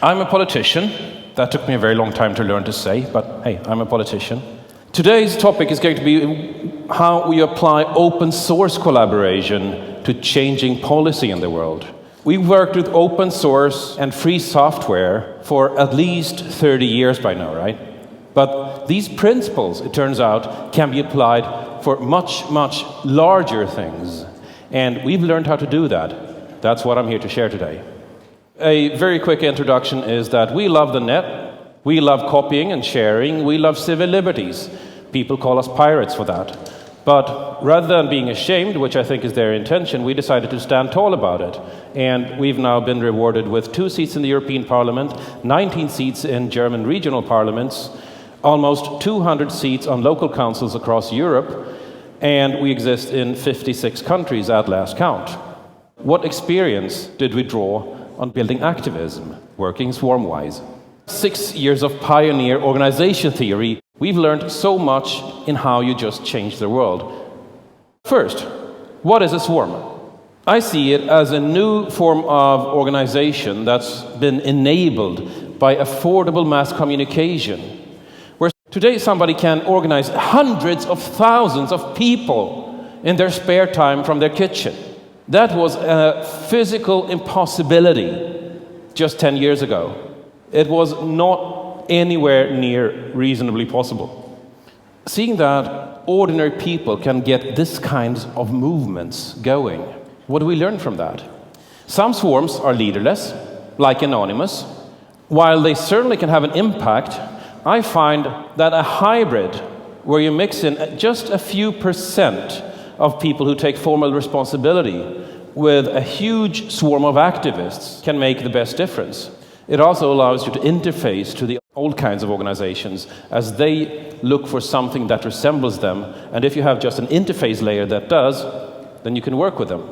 I'm a politician. That took me a very long time to learn to say, but hey, I'm a politician. Today's topic is going to be how we apply open source collaboration to changing policy in the world. We've worked with open source and free software for at least 30 years by now, right? But these principles, it turns out, can be applied for much, much larger things. And we've learned how to do that. That's what I'm here to share today. A very quick introduction is that we love the net, we love copying and sharing, we love civil liberties. People call us pirates for that. But rather than being ashamed, which I think is their intention, we decided to stand tall about it. And we've now been rewarded with 2 seats in the European Parliament, 19 seats in German regional parliaments, almost 200 seats on local councils across Europe, and we exist in 56 countries at last count. What experience did we draw on building activism, working swarm-wise? 6 years of pioneer organization theory, we've learned so much in how you just change the world. First, what is a swarm? I see it as a new form of organization that's been enabled by affordable mass communication, where today somebody can organize hundreds of thousands of people in their spare time from their kitchen. That was a physical impossibility just 10 years ago. It was not anywhere near reasonably possible. Seeing that ordinary people can get this kinds of movements going, what do we learn from that? Some swarms are leaderless, like Anonymous. While they certainly can have an impact, I find that a hybrid, where you mix in just a few percent of people who take formal responsibility with a huge swarm of activists, can make the best difference. It also allows you to interface to the old kinds of organizations as they look for something that resembles them, and if you have just an interface layer that does, then you can work with them.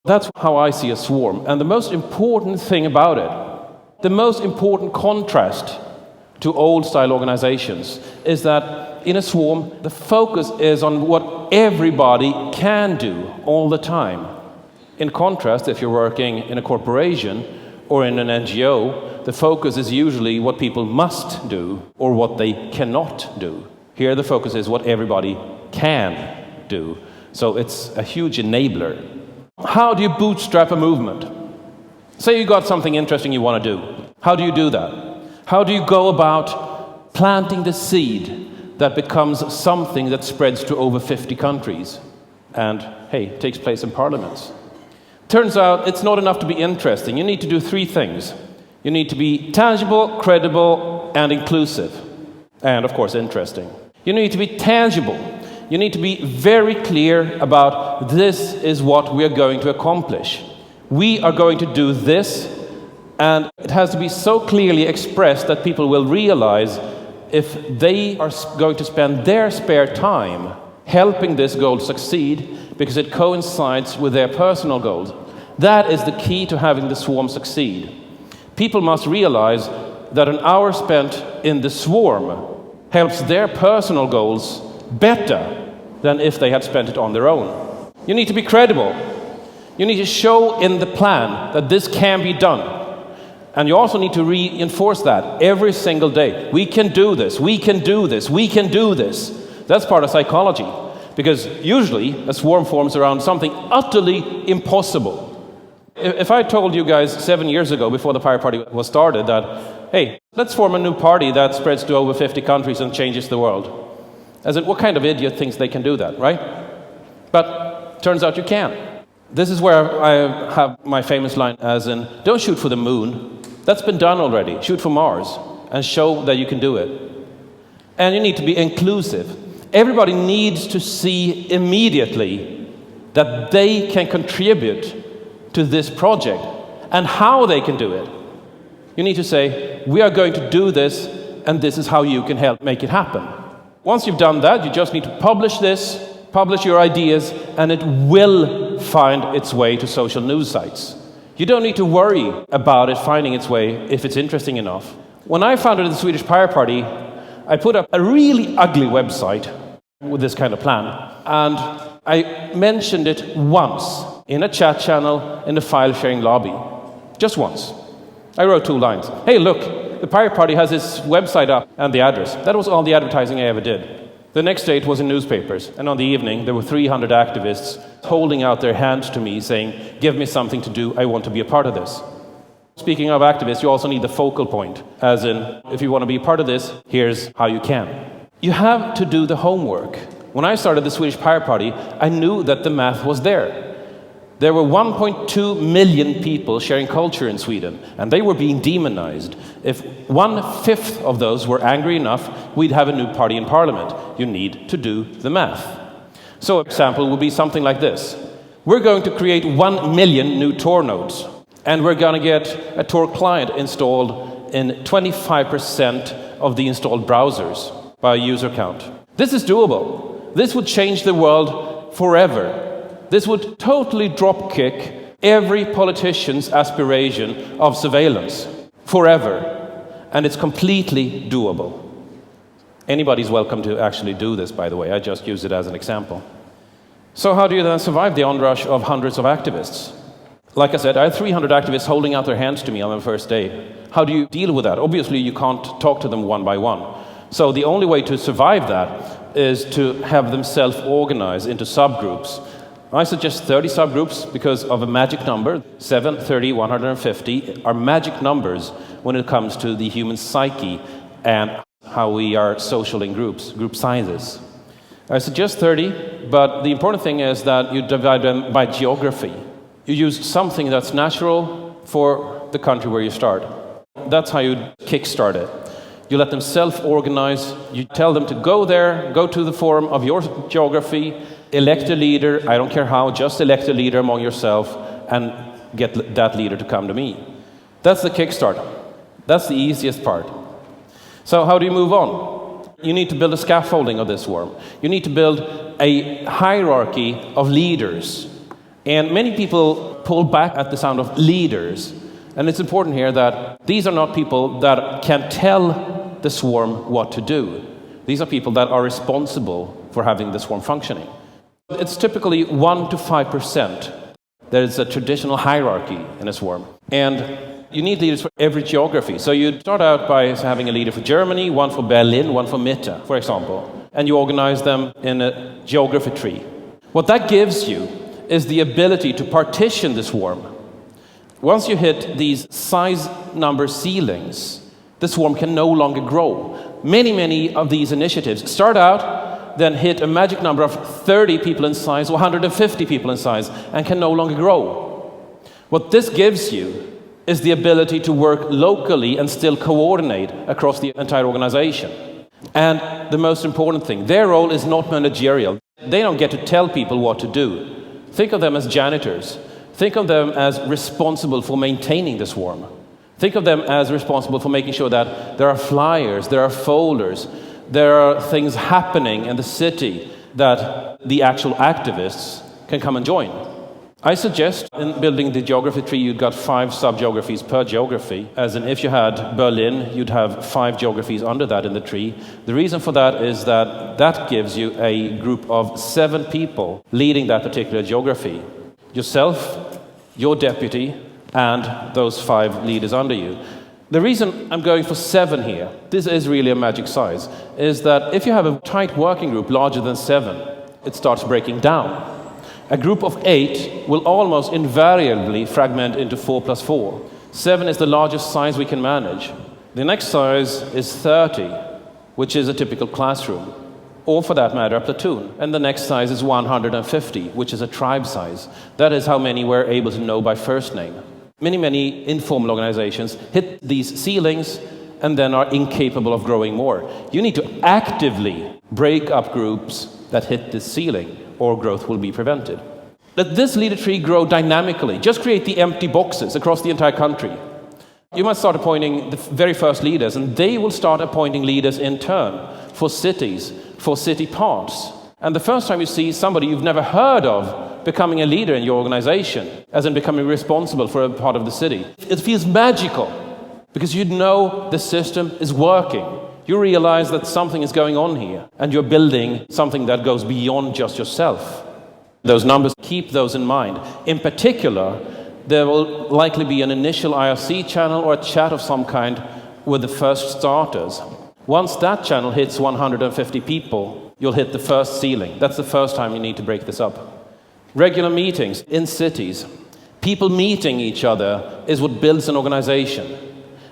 That's how I see a swarm, and the most important thing about it, the most important contrast to old-style organizations, is that in a swarm, the focus is on what everybody can do all the time. In contrast, if you're working in a corporation or in an NGO, the focus is usually what people must do or what they cannot do. Here the focus is what everybody can do. So it's a huge enabler. How do you bootstrap a movement? Say you got something interesting you want to do. How do you do that? How do you go about planting the seed that becomes something that spreads to over 50 countries and, hey, takes place in parliaments? Turns out it's not enough to be interesting. You need to do 3 things. You need to be tangible, credible, and inclusive. And, of course, interesting. You need to be tangible. You need to be very clear about this is what we are going to accomplish. We are going to do this, and it has to be so clearly expressed that people will realize if they are going to spend their spare time helping this goal succeed because it coincides with their personal goals. That is the key to having the swarm succeed. People must realize that an hour spent in the swarm helps their personal goals better than if they had spent it on their own. You need to be credible. You need to show in the plan that this can be done. And you also need to reinforce that every single day. We can do this, we can do this, we can do this. That's part of psychology. Because usually a swarm forms around something utterly impossible. If I told you guys 7 years ago, before the Pirate Party was started, that, hey, let's form a new party that spreads to over 50 countries and changes the world. As in, what kind of idiot thinks they can do that, right? But turns out you can. This is where I have my famous line, as in, don't shoot for the moon. That's been done already. Shoot for Mars and show that you can do it. And you need to be inclusive. Everybody needs to see immediately that they can contribute to this project and how they can do it. You need to say, we are going to do this, and this is how you can help make it happen. Once you've done that, you just need to publish this, publish your ideas, and it will find its way to social news sites. You don't need to worry about it finding its way if it's interesting enough. When I founded the Swedish Pirate Party, I put up a really ugly website with this kind of plan, and I mentioned it once in a chat channel in the file sharing lobby. Just once. I wrote 2 lines. Hey, look, the Pirate Party has its website up and the address. That was all the advertising I ever did. The next day it was in newspapers, and on the evening there were 300 activists holding out their hands to me saying, give me something to do, I want to be a part of this. Speaking of activists, you also need the focal point, as in, if you want to be part of this, here's how you can. You have to do the homework. When I started the Swedish Pirate Party, I knew that the math was there. There were 1.2 million people sharing culture in Sweden, and they were being demonized. If 1/5 of those were angry enough, we'd have a new party in parliament. You need to do the math. So an example would be something like this. We're going to create 1 million new Tor nodes, and we're going to get a Tor client installed in 25% of the installed browsers by user count. This is doable. This would change the world forever. This would totally drop-kick every politician's aspiration of surveillance, forever. And it's completely doable. Anybody's welcome to actually do this, by the way. I just use it as an example. So how do you then survive the onrush of hundreds of activists? Like I said, I had 300 activists holding out their hands to me on the first day. How do you deal with that? Obviously, you can't talk to them one by one. So the only way to survive that is to have them self-organize into subgroups. I suggest 30 subgroups because of a magic number. 7, 30, 150 are magic numbers when it comes to the human psyche and how we are social in groups, group sizes. I suggest 30, but the important thing is that you divide them by geography. You use something that's natural for the country where you start. That's how you kickstart it. You let them self-organize. You tell them to go there, go to the forum of your geography, elect a leader, I don't care how, just elect a leader among yourself and get that leader to come to me. That's the kickstart. That's the easiest part. So how do you move on? You need to build a scaffolding of this swarm. You need to build a hierarchy of leaders. And many people pull back at the sound of leaders. And it's important here that these are not people that can tell the swarm what to do. These are people that are responsible for having the swarm functioning. It's typically 1 to 5%. There is a traditional hierarchy in a swarm. And you need leaders for every geography. So you start out by having a leader for Germany, one for Berlin, one for Mitte, for example. And you organize them in a geography tree. What that gives you is the ability to partition the swarm. Once you hit these size number ceilings, the swarm can no longer grow. Many of these initiatives start out, then hit a magic number of 30 people in size or 150 people in size and can no longer grow. What this gives you is the ability to work locally and still coordinate across the entire organization. And the most important thing, their role is not managerial. They don't get to tell people what to do. Think of them as janitors. Think of them as responsible for maintaining the swarm. Think of them as responsible for making sure that there are flyers, there are folders, there are things happening in the city that the actual activists can come and join. I suggest in building the geography tree, you've got 5 sub-geographies per geography. As in, if you had Berlin, you'd have 5 geographies under that in the tree. The reason for that is that that gives you a group of 7 people leading that particular geography. Yourself, your deputy, and those 5 leaders under you. The reason I'm going for 7 here, this is really a magic size, is that if you have a tight working group larger than 7, it starts breaking down. A group of 8 will almost invariably fragment into 4 plus 4. 7 is the largest size we can manage. The next size is 30, which is a typical classroom, or for that matter, a platoon. And the next size is 150, which is a tribe size. That is how many we're able to know by first name. Many informal organizations hit these ceilings and then are incapable of growing more. You need to actively break up groups that hit this ceiling, or growth will be prevented. Let this leader tree grow dynamically. Just create the empty boxes across the entire country. You must start appointing the very first leaders, and they will start appointing leaders in turn for cities, for city parts. And the first time you see somebody you've never heard of becoming a leader in your organization, as in becoming responsible for a part of the city, it feels magical because you know the system is working. You realize that something is going on here, and you're building something that goes beyond just yourself. Those numbers, keep those in mind. In particular, there will likely be an initial IRC channel or a chat of some kind with the first starters. Once that channel hits 150 people, you'll hit the first ceiling. That's the first time you need to break this up. Regular meetings in cities. People meeting each other is what builds an organization.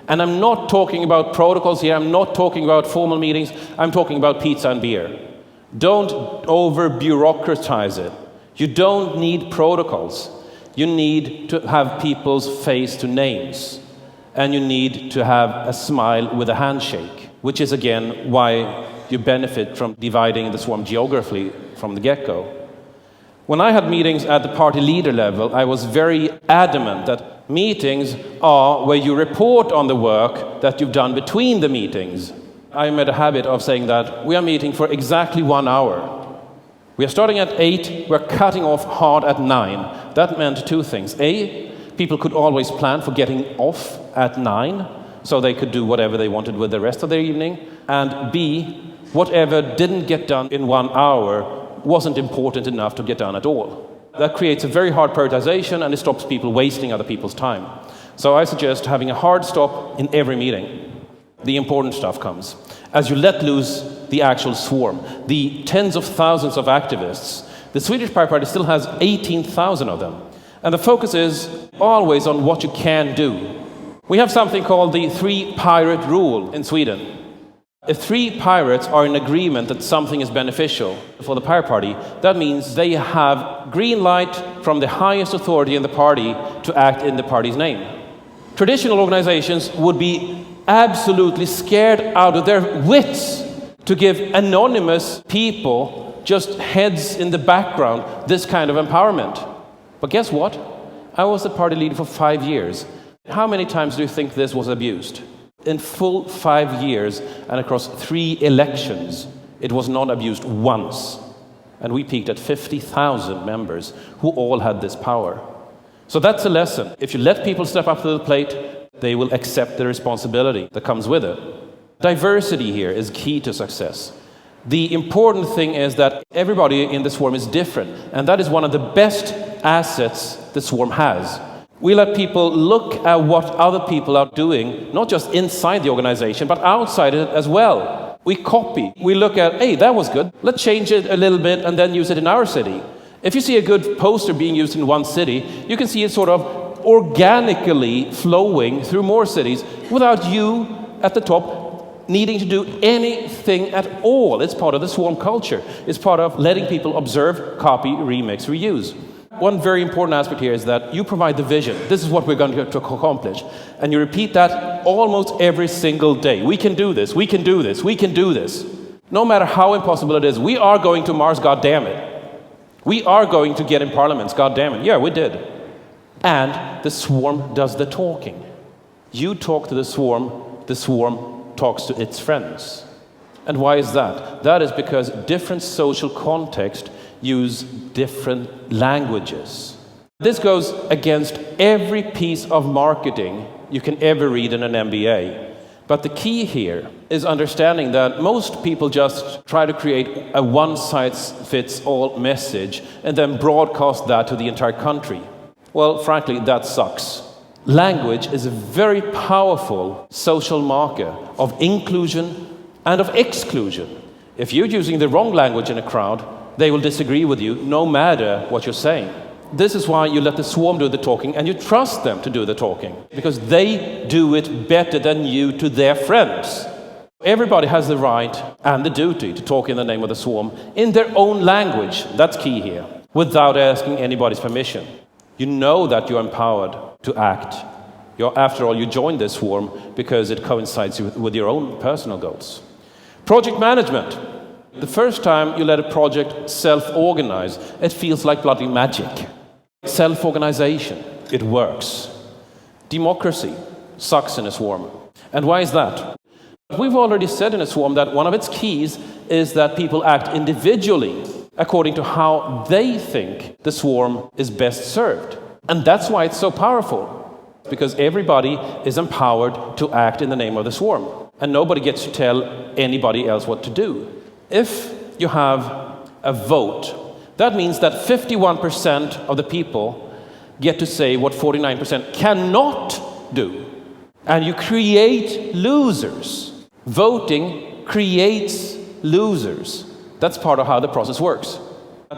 And I'm not talking about protocols here, I'm not talking about formal meetings, I'm talking about pizza and beer. Don't over-bureaucratize it. You don't need protocols. You need to have people's face to names. And you need to have a smile with a handshake, which is again why you benefit from dividing the swarm geographically from the get-go. When I had meetings at the party leader level, I was very adamant that meetings are where you report on the work that you've done between the meetings. I made a habit of saying that we are meeting for exactly 1 hour. We are starting at 8, we're cutting off hard at 9. That meant two things. A, people could always plan for getting off at 9, so they could do whatever they wanted with the rest of their evening. And B, whatever didn't get done in 1 hour wasn't important enough to get done at all. That creates a very hard prioritization, and it stops people wasting other people's time. So I suggest having a hard stop in every meeting. The important stuff comes. As you let loose the actual swarm, the tens of thousands of activists, the Swedish Pirate Party still has 18,000 of them. And the focus is always on what you can do. We have something called the 3 pirate rule in Sweden. If 3 pirates are in agreement that something is beneficial for the Pirate Party, that means they have green light from the highest authority in the party to act in the party's name. Traditional organizations would be absolutely scared out of their wits to give anonymous people, just heads in the background, this kind of empowerment. But guess what? I was the party leader for 5 years. How many times do you think this was abused? In full 5 years and across 3 elections, it was not abused once. And we peaked at 50,000 members who all had this power. So that's a lesson. If you let people step up to the plate, they will accept the responsibility that comes with it. Diversity here is key to success. The important thing is that everybody in the swarm is different, and that is one of the best assets the swarm has. We let people look at what other people are doing, not just inside the organization, but outside it as well. We copy. We look at, hey, that was good. Let's change it a little bit and then use it in our city. If you see a good poster being used in one city, you can see it sort of organically flowing through more cities without you at the top needing to do anything at all. It's part of the swarm culture. It's part of letting people observe, copy, remix, reuse. One very important aspect here is that you provide the vision. This is what we're going to accomplish. And you repeat that almost every single day. We can do this, we can do this, we can do this. No matter how impossible it is, we are going to Mars, God damn it. We are going to get in parliaments, God damn it. Yeah, we did. And the swarm does the talking. You talk to the swarm talks to its friends. And why is that? That is because different social contexts use different languages. This goes against every piece of marketing you can ever read in an MBA. But the key here is understanding that most people just try to create a one-size-fits-all message and then broadcast that to the entire country. Well, frankly, that sucks. Language is a very powerful social marker of inclusion and of exclusion. If you're using the wrong language in a crowd, they will disagree with you no matter what you're saying. This is why you let the swarm do the talking and you trust them to do the talking, because they do it better than you to their friends. Everybody has the right and the duty to talk in the name of the swarm in their own language. That's key here, without asking anybody's permission. You know that you're empowered to act. After all, you joined this swarm because it coincides with your own personal goals. Project management. The first time you let a project self-organize, it feels like bloody magic. Self-organization, it works. Democracy sucks in a swarm. And why is that? We've already said in a swarm that one of its keys is that people act individually according to how they think the swarm is best served. And that's why it's so powerful, because everybody is empowered to act in the name of the swarm, and nobody gets to tell anybody else what to do. If you have a vote, that means that 51% of the people get to say what 49% cannot do. And you create losers. Voting creates losers. That's part of how the process works.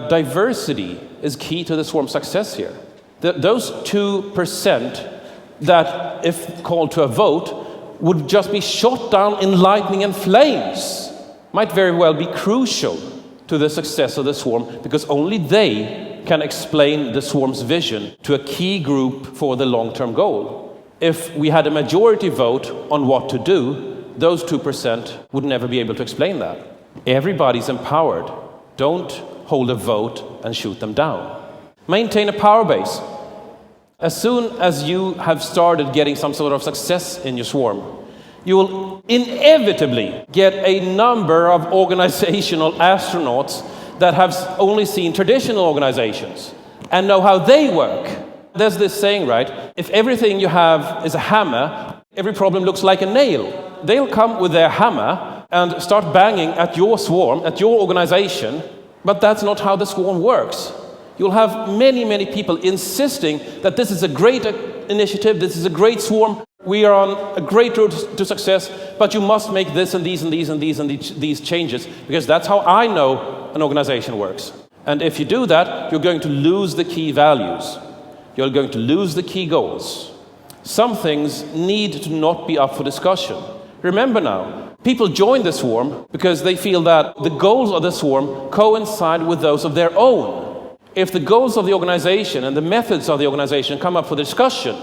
Diversity is key to the swarm success here. Those 2% that, if called to a vote, would just be shot down in lightning and flames, might very well be crucial to the success of the swarm, because only they can explain the swarm's vision to a key group for the long-term goal. If we had a majority vote on what to do, those 2% would never be able to explain that. Everybody's empowered. Don't hold a vote and shoot them down. Maintain a power base. As soon as you have started getting some sort of success in your swarm, you will inevitably get a number of organizational astronauts that have only seen traditional organizations and know how they work. There's this saying, right? If everything you have is a hammer, every problem looks like a nail. They'll come with their hammer and start banging at your swarm, at your organization, but that's not how the swarm works. You'll have many, many people insisting that this is a great initiative, this is a great swarm, we are on a great road to success, but you must make this and these and these and these and these changes, because that's how I know an organization works. And if you do that, you're going to lose the key values. You're going to lose the key goals. Some things need to not be up for discussion. Remember now, people join the swarm because they feel that the goals of the swarm coincide with those of their own. If the goals of the organization and the methods of the organization come up for discussion,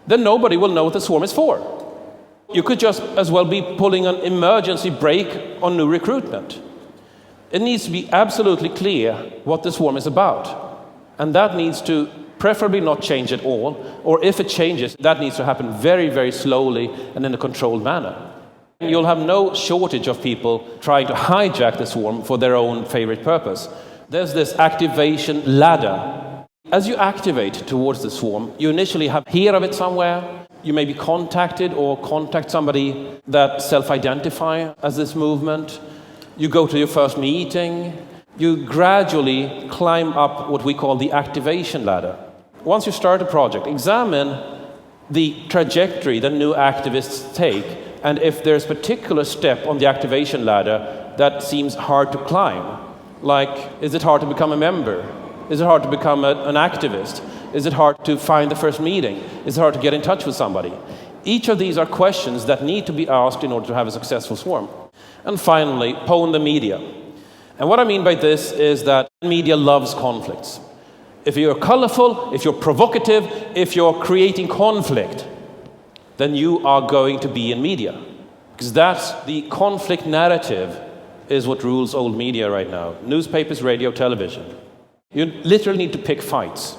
then nobody will know what the swarm is for. You could just as well be pulling an emergency brake on new recruitment. It needs to be absolutely clear what the swarm is about. And that needs to preferably not change at all, or if it changes, that needs to happen very, very slowly and in a controlled manner. You'll have no shortage of people trying to hijack the swarm for their own favorite purpose. There's this activation ladder. As you activate towards the swarm, you initially have heard of it somewhere. You may be contacted or contact somebody that self-identify as this movement. You go to your first meeting. You gradually climb up what we call the activation ladder. Once you start a project, examine the trajectory that new activists take, and if there's a particular step on the activation ladder that seems hard to climb. Like, is it hard to become a member? Is it hard to become an activist? Is it hard to find the first meeting? Is it hard to get in touch with somebody? Each of these are questions that need to be asked in order to have a successful swarm. And finally, pwn the media. And what I mean by this is that media loves conflicts. If you're colorful, if you're provocative, if you're creating conflict, then you are going to be in media. Because that's the conflict narrative is what rules old media right now. Newspapers, radio, television. You literally need to pick fights.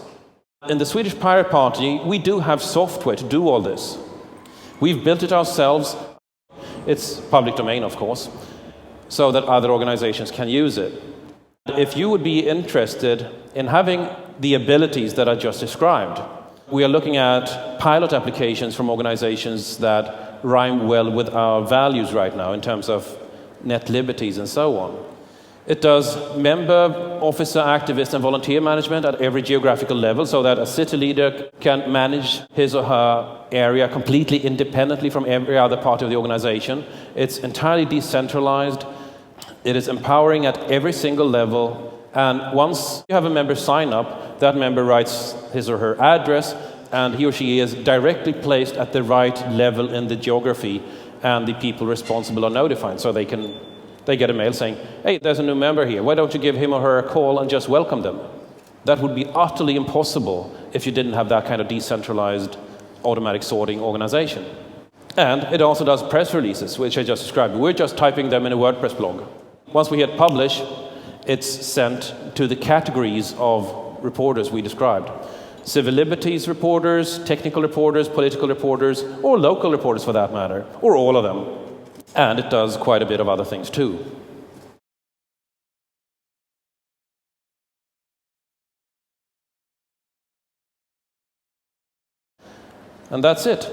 In the Swedish Pirate Party, we do have software to do all this. We've built it ourselves. It's public domain, of course, so that other organizations can use it. If you would be interested in having the abilities that I just described, we are looking at pilot applications from organizations that rhyme well with our values right now in terms of net liberties and so on. It does member, officer, activist and volunteer management at every geographical level, so that a city leader can manage his or her area completely independently from every other part of the organization. It's entirely decentralized. It is empowering at every single level. And once you have a member sign up, that member writes his or her address, and he or she is directly placed at the right level in the geography, and the people responsible are notified, so they get a mail saying, hey, there's a new member here, why don't you give him or her a call and just welcome them? That would be utterly impossible if you didn't have that kind of decentralized automatic sorting organization. And it also does press releases, which I just described. We're just typing them in a WordPress blog. Once we hit publish, it's sent to the categories of reporters we described. Civil liberties reporters, technical reporters, political reporters, or local reporters for that matter, or all of them. And it does quite a bit of other things too. And that's it.